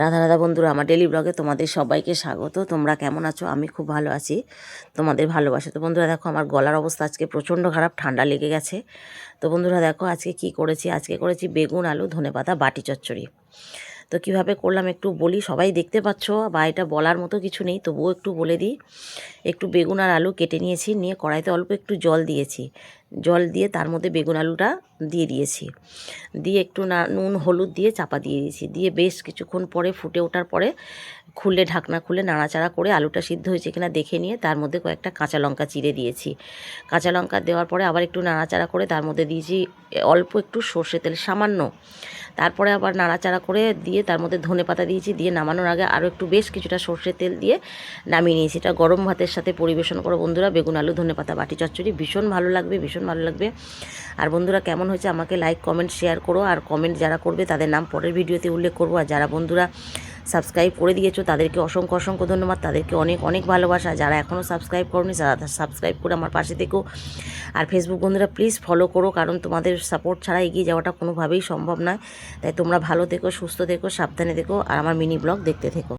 রাধা রাধা বন্ধুরা, আমার ডেলি ব্লগে তোমাদের সবাইকে স্বাগত। তোমরা কেমন আছো? আমি খুব ভালো আছি, তোমাদের ভালোবাসা। তো বন্ধুরা দেখো, আমার গলার অবস্থা আজকে প্রচণ্ড খারাপ, ঠান্ডা লেগে গেছে। তো বন্ধুরা দেখো আজকে কি করেছি, আজকে করেছি বেগুন আলু ধনেপাতা বাটি চচ্চড়ি। তো কিভাবে করলাম একটু বলি, সবাই দেখতে পাচ্ছ বা এটা বলার মতো কিছু নেই, তবুও একটু বলে দিই। একটু বেগুন আর আলু কেটে নিয়েছি, নিয়ে কড়াইতে অল্প একটু জল দিয়েছি, জল দিয়ে তার মধ্যে বেগুন আলুটা দিয়ে দিয়েছি, দিয়ে একটু নুন হলুদ দিয়ে চাপা দিয়ে দিয়েছি, দিয়ে বেশ কিছুক্ষণ পরে ফুটে ওঠার পরে খুলে ঢাকনা খুলে নাড়াচাড়া করে আলুটা সিদ্ধ হয়েছে কিনা দেখে নিয়ে তার মধ্যে কয়েকটা কাঁচা লঙ্কা চিড়ে দিয়েছি। কাঁচা লঙ্কা দেওয়ার পরে আবার একটু নাড়াচাড়া করে তার মধ্যে দিয়েছি অল্প একটু সর্ষে তেল, সামান্য। তারপরে আবার নাড়াচাড়া করে দিয়ে তার মধ্যে ধনেপাতা দিয়েছি, দিয়ে নামানোর আগে আরও একটু বেশ কিছুটা সর্ষের তেল দিয়ে নামিয়ে নিয়েছি। এটা গরম ভাতের সাথে পরিবেশন করো বন্ধুরা, বেগুন আলু ধনেপাতা বাটি চচ্চড়ি, ভীষণ ভালো লাগবে, ভীষণ ভালো লাগবে। আর বন্ধুরা কেমন হয়েছে আমাকে লাইক কমেন্ট শেয়ার করো, আর কমেন্ট যারা করবে তাদের নাম পরের ভিডিওতে উল্লেখ করবো। আর যারা বন্ধুরা সাবস্ক্রাইব করে দিয়েছো তাদেরকে অসংখ্য অসংখ্য ধন্যবাদ, তাদেরকে অনেক অনেক ভালোবাসা। যারা এখনও সাবস্ক্রাইব করোনি তারা সাবস্ক্রাইব করে আমার পাশে থেকো। আর ফেসবুক বন্ধুরা প্লিজ ফলো করো, কারণ তোমাদের সাপোর্ট ছাড়া এগিয়ে যাওয়াটা কোনোভাবেই সম্ভব নয়। তাই তোমরা ভালো থেকো, সুস্থ থেকো, সাবধানে থেকো, আর আমার মিনি ব্লগ দেখতে থেকো।